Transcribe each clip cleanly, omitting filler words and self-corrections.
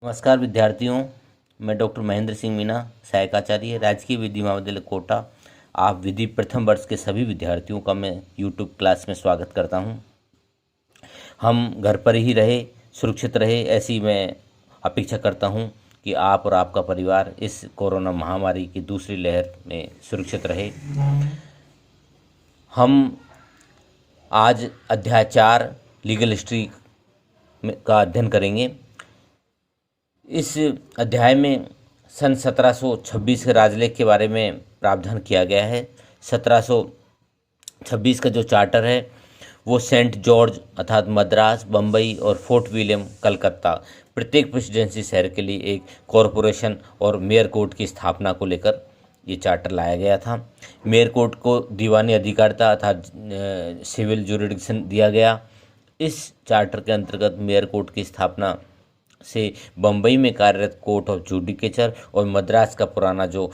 नमस्कार विद्यार्थियों, मैं डॉक्टर महेंद्र सिंह मीना, सहायक आचार्य, राजकीय विधि महाविद्यालय कोटा। आप विधि प्रथम वर्ष के सभी विद्यार्थियों का मैं यूट्यूब क्लास में स्वागत करता हूं। हम घर पर ही रहे, सुरक्षित रहे, ऐसी मैं अपेक्षा करता हूं कि आप और आपका परिवार इस कोरोना महामारी की दूसरी लहर में सुरक्षित रहे। हम आज अध्याय 4 लीगल हिस्ट्री का अध्ययन करेंगे। इस अध्याय में सन 1726 के राजलेख के बारे में प्रावधान किया गया है। 1726 का जो चार्टर है वो सेंट जॉर्ज अर्थात मद्रास, बम्बई और फोर्ट विलियम कलकत्ता प्रत्येक प्रेसिडेंसी शहर के लिए एक कॉरपोरेशन और मेयर कोर्ट की स्थापना को लेकर ये चार्टर लाया गया था। मेयर कोर्ट को दीवानी अधिकारिता अर्थात सिविल जुरिडिक्शन दिया गया। इस चार्टर के अंतर्गत मेयर कोर्ट की स्थापना से बम्बई में कार्यरत कोर्ट ऑफ जुडिकेचर और मद्रास का पुराना जो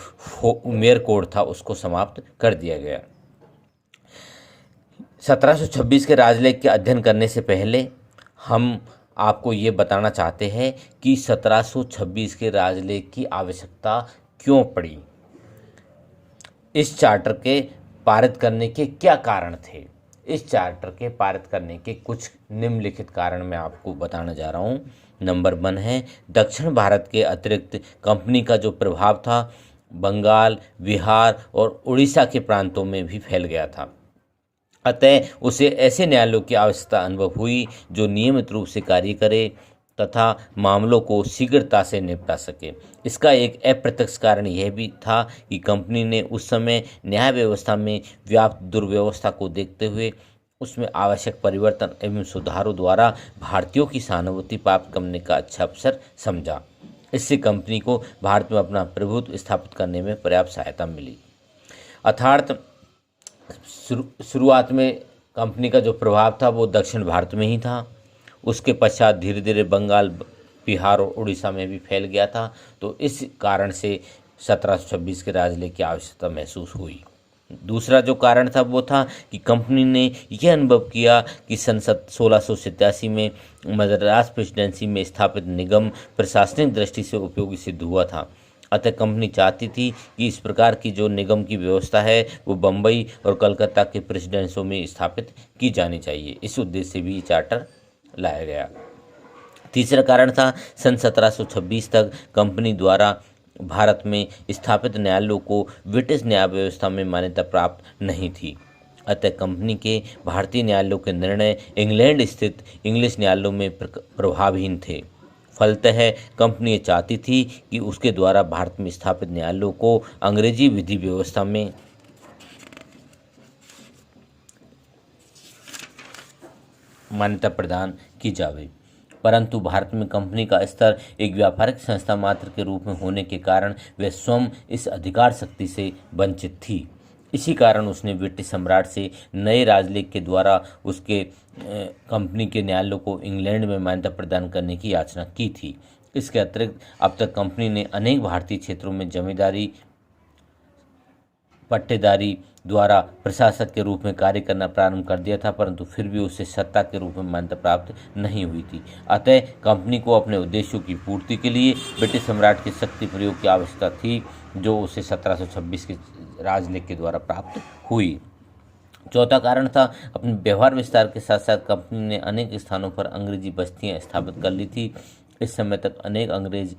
मेयर कोर्ट था उसको समाप्त कर दिया गया। 1726 के राजलेख के अध्ययन करने से पहले हम आपको ये बताना चाहते हैं कि 1726 के राजलेख की आवश्यकता क्यों पड़ी। इस चार्टर के पारित करने के क्या कारण थे। इस चार्टर के पारित करने के कुछ निम्नलिखित कारण मैं आपको बताने जा रहा हूँ। नंबर 1 है दक्षिण भारत के अतिरिक्त कंपनी का जो प्रभाव था बंगाल, बिहार और उड़ीसा के प्रांतों में भी फैल गया था। अतः उसे ऐसे न्यायालयों की आवश्यकता अनुभव हुई जो नियमित रूप से कार्य करे तथा मामलों को शीघ्रता से निपटा सके। इसका एक अप्रत्यक्ष कारण यह भी था कि कंपनी ने उस समय न्याय व्यवस्था में व्याप्त दुर्व्यवस्था को देखते हुए उसमें आवश्यक परिवर्तन एवं सुधारों द्वारा भारतीयों की सहानुभूति प्राप्त करने का अच्छा अवसर समझा। इससे कंपनी को भारत में अपना प्रभुत्व स्थापित करने में पर्याप्त सहायता मिली। अर्थात शुरुआत में कंपनी का जो प्रभाव था वो दक्षिण भारत में ही था। उसके पश्चात धीरे धीरे बंगाल, बिहार और उड़ीसा में भी फैल गया था। तो इस कारण से 1726 के राजलेख की आवश्यकता महसूस हुई। दूसरा जो कारण था वो था कि कंपनी ने यह अनुभव किया कि सन 1687 में मद्रास प्रेसिडेंसी में स्थापित निगम प्रशासनिक दृष्टि से उपयोगी सिद्ध हुआ था। अतः कंपनी चाहती थी कि इस प्रकार की जो निगम की व्यवस्था है वो बम्बई और कलकत्ता के प्रेसिडेंसियों में स्थापित की जानी चाहिए। इस उद्देश्य से भी चार्टर लाया गया। तीसरा कारण था सन 1726 तक कंपनी द्वारा भारत में स्थापित न्यायालयों को ब्रिटिश न्याय व्यवस्था में मान्यता प्राप्त नहीं थी। अतः कंपनी के भारतीय न्यायालयों के निर्णय इंग्लैंड स्थित इंग्लिश न्यायालयों में प्रभावहीन थे। फलतः कंपनी ये चाहती थी कि उसके द्वारा भारत में स्थापित न्यायालयों को अंग्रेजी विधि व्यवस्था में मान्यता प्रदान की जावे। परंतु भारत में कंपनी का स्तर एक व्यापारिक संस्था मात्र के रूप में होने के कारण वह स्वयं इस अधिकार शक्ति से वंचित थी। इसी कारण उसने ब्रिटिश सम्राट से नए राजलेख के द्वारा उसके कंपनी के न्यायालयों को इंग्लैंड में मान्यता प्रदान करने की याचना की थी। इसके अतिरिक्त अब तक कंपनी ने अनेक भारतीय क्षेत्रों में जमींदारी, पट्टेदारी द्वारा प्रशासक के रूप में कार्य करना प्रारंभ कर दिया था, परंतु फिर भी उसे सत्ता के रूप में मान्यता प्राप्त नहीं हुई थी। अतः कंपनी को अपने उद्देश्यों की पूर्ति के लिए ब्रिटिश सम्राट के शक्ति प्रयोग की आवश्यकता थी, जो उसे 1726 के राजलेख के द्वारा प्राप्त हुई। चौथा कारण था अपने व्यवहार विस्तार के साथ साथ कंपनी ने अनेक स्थानों पर अंग्रेजी बस्तियां स्थापित कर ली थी। इस समय तक अनेक अंग्रेज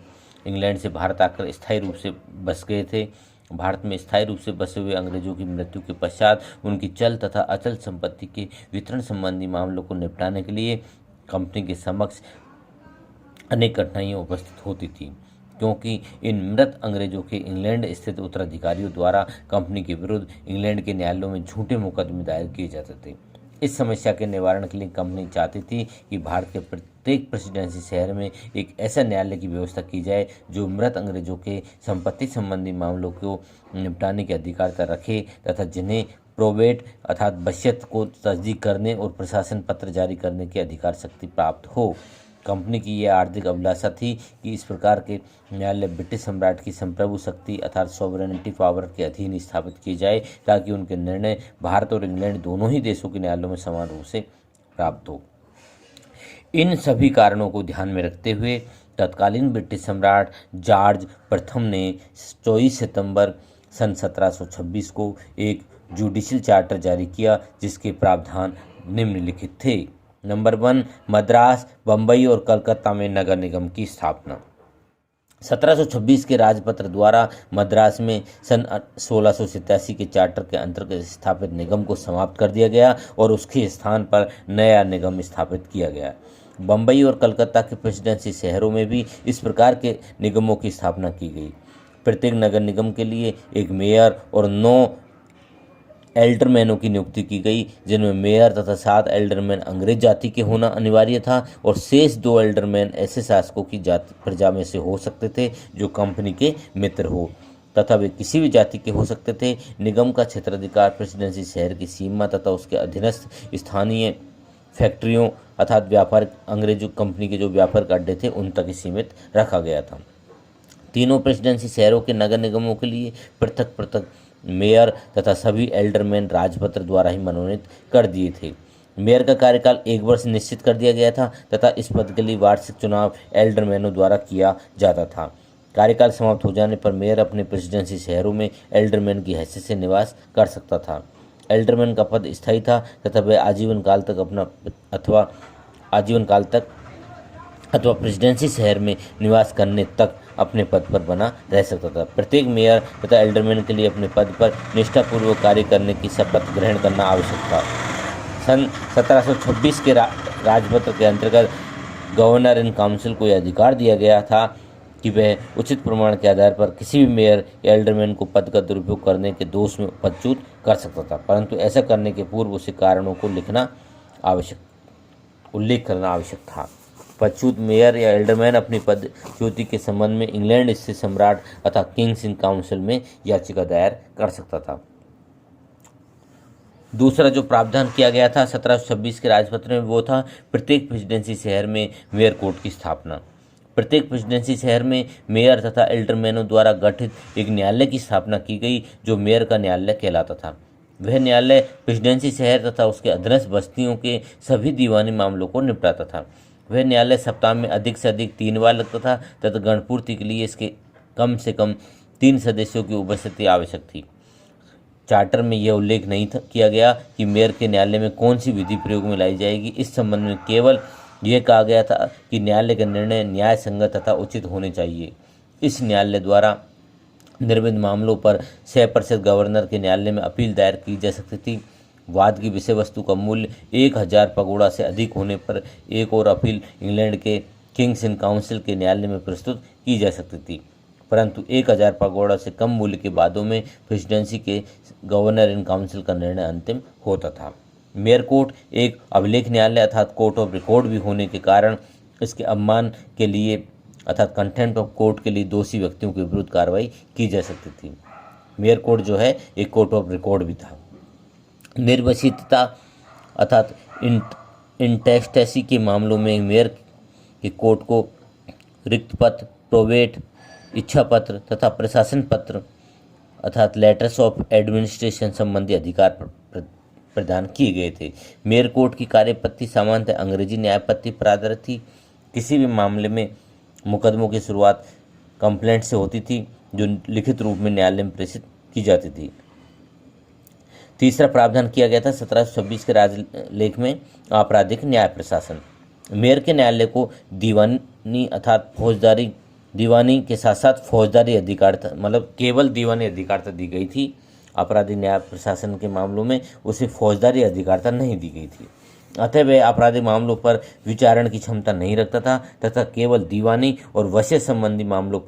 इंग्लैंड से भारत आकर स्थायी रूप से बस गए थे। भारत में स्थायी रूप से बसे हुए अंग्रेजों की मृत्यु के पश्चात उनकी चल तथा अचल संपत्ति के वितरण संबंधी मामलों को निपटाने के लिए कंपनी के समक्ष अनेक कठिनाइयां उपस्थित होती थी, क्योंकि इन मृत अंग्रेजों के इंग्लैंड स्थित उत्तराधिकारियों द्वारा कंपनी के विरुद्ध इंग्लैंड के न्यायालयों में झूठे मुकदमे दायर किए जाते थे। इस समस्या के निवारण के लिए कंपनी चाहती थी कि भारत के प्रत्येक प्रेसिडेंसी शहर में एक ऐसा न्यायालय की व्यवस्था की जाए जो मृत अंग्रेजों के संपत्ति संबंधी मामलों को निपटाने की अधिकारिता रखे तथा जिन्हें प्रोबेट अर्थात वसीयत को तस्दीक करने और प्रशासन पत्र जारी करने की अधिकार शक्ति प्राप्त हो। कंपनी की यह आर्थिक अभिलाषा थी कि इस प्रकार के न्यायालय ब्रिटिश सम्राट की संप्रभु शक्ति अर्थात सॉवरेनिटी पावर के अधीन स्थापित किए जाए, ताकि उनके निर्णय भारत और इंग्लैंड दोनों ही देशों के न्यायालयों में समान रूप से प्राप्त हो। इन सभी कारणों को ध्यान में रखते हुए तत्कालीन ब्रिटिश सम्राट जॉर्ज प्रथम ने 24 सितंबर सन 1726 को एक जुडिशियल चार्टर जारी किया, जिसके प्रावधान निम्नलिखित थे। नंबर 1, मद्रास, बम्बई और कलकत्ता में नगर निगम की स्थापना। 1726 के राजपत्र द्वारा मद्रास में सन 1687 के चार्टर के अंतर्गत स्थापित निगम को समाप्त कर दिया गया और उसके स्थान पर नया निगम स्थापित किया गया। बम्बई और कलकत्ता के प्रेसिडेंसी शहरों में भी इस प्रकार के निगमों की स्थापना की गई। प्रत्येक नगर निगम के लिए एक मेयर और 9 एल्डरमैनों की नियुक्ति की गई, जिनमें मेयर तथा 7 एल्डरमैन अंग्रेज जाति के होना अनिवार्य था और शेष 2 एल्डरमैन ऐसे शासकों की जाति प्रजा में से हो सकते थे जो कंपनी के मित्र हो, तथा वे किसी भी जाति के हो सकते थे। निगम का क्षेत्राधिकार प्रेसिडेंसी शहर की सीमा तथा उसके अधीनस्थ स्थानीय फैक्ट्रियों अर्थात व्यापार अंग्रेजों कंपनी के जो व्यापारिक अड्डे थे उन तक ही सीमित रखा गया था। तीनों प्रेसिडेंसी शहरों के नगर निगमों के लिए पृथक पृथक मेयर तथा सभी एल्डरमैन राजपत्र द्वारा ही मनोनीत कर दिए थे। मेयर का कार्यकाल 1 वर्ष निश्चित कर दिया गया था तथा इस पद के लिए वार्षिक चुनाव एल्डरमैनों द्वारा किया जाता था। कार्यकाल समाप्त हो जाने पर मेयर अपने प्रेसिडेंसी शहरों में एल्डरमैन की हैसियत से निवास कर सकता था। एल्डरमैन का पद स्थायी था तथा वह आजीवन काल तक अथवा प्रेसिडेंसी शहर में निवास करने तक अपने पद पर बना रह सकता था। प्रत्येक मेयर तथा एल्डरमैन के लिए अपने पद पर निष्ठापूर्वक कार्य करने की शपथ ग्रहण करना आवश्यक था। सन 1726 के राजपत्र के अंतर्गत गवर्नर इन काउंसिल को यह अधिकार दिया गया था कि वह उचित प्रमाण के आधार पर किसी भी मेयर या एल्डरमैन को पद का दुरुपयोग करने के दोष में पदच्युत कर सकता था, परंतु ऐसा करने के पूर्व उसे कारणों को उल्लेख करना आवश्यक था। पदच्युत मेयर या एल्डरमैन अपनी पदच्युति के संबंध में इंग्लैंड स्थित सम्राट अथवा किंग्स इन काउंसिल में याचिका दायर कर सकता था। दूसरा जो प्रावधान किया गया था 1726 के राजपत्र में वो था प्रत्येक प्रेसिडेंसी शहर में मेयर कोर्ट की स्थापना। प्रत्येक प्रेसिडेंसी शहर में मेयर तथा एल्डरमैनों द्वारा गठित एक न्यायालय की स्थापना की गई जो मेयर का न्यायालय कहलाता था। वह न्यायालय प्रेसिडेंसी शहर तथा उसके अधीनस्थ बस्तियों के सभी दीवानी मामलों को निपटाता था। वह न्यायालय सप्ताह में अधिक से अधिक 3 बार लगता था तथा गणपूर्ति के लिए इसके कम से कम 3 सदस्यों की उपस्थिति आवश्यक थी। चार्टर में यह उल्लेख नहीं किया गया कि मेयर के न्यायालय में कौन सी विधि प्रयोग में लाई जाएगी। इस संबंध में केवल यह कहा गया था कि न्यायालय का निर्णय न्याय संगत तथा उचित होने चाहिए। इस न्यायालय द्वारा निर्मित मामलों पर 100% गवर्नर के न्यायालय में अपील दायर की जा सकती थी। वाद की विषय वस्तु का मूल्य 1000 पगोड़ा से अधिक होने पर एक और अपील इंग्लैंड के किंग्स इन काउंसिल के न्यायालय में प्रस्तुत की जा सकती थी, परंतु 1000 पगोड़ा से कम मूल्य के वादों में प्रेसिडेंसी के गवर्नर इन काउंसिल का निर्णय अंतिम होता था। मेयर कोर्ट एक अभिलेख न्यायालय अर्थात कोर्ट ऑफ रिकॉर्ड भी होने के कारण इसके अवमान के लिए अर्थात कंटेम्प्ट ऑफ कोर्ट के लिए दोषी व्यक्तियों के विरुद्ध कार्रवाई की जा सकती थी। मेयर कोर्ट जो है एक कोर्ट ऑफ रिकॉर्ड भी था। निर्वसितता अर्थात इंटेस्टेसी के मामलों में मेयर के कोर्ट को रिक्त पत्र, प्रोवेट, इच्छा पत्र तथा प्रशासन पत्र अर्थात लेटर्स ऑफ एडमिनिस्ट्रेशन संबंधी अधिकार प्रदान किए गए थे। मेयर कोर्ट की कार्यपद्धति सामान्यतः अंग्रेजी न्यायपद्धति पर आधारित थी। किसी भी मामले में मुकदमों की शुरुआत कंप्लेंट से होती थी जो लिखित रूप में न्यायालय में प्रेषित की जाती थी। तीसरा प्रावधान किया गया था 1726 के राजलेख में आपराधिक न्याय प्रशासन। मेयर के न्यायालय को दीवानी अर्थात फौजदारी दीवानी के साथ साथ फौजदारी अधिकारिता मतलब केवल दीवानी अधिकारिता दी गई थी। आपराधिक न्याय प्रशासन के मामलों में उसे फौजदारी अधिकारिता नहीं दी गई थी। अतः वह आपराधिक मामलों पर विचारण की क्षमता नहीं रखता था तथा केवल दीवानी और वशीयत संबंधी मामलों पर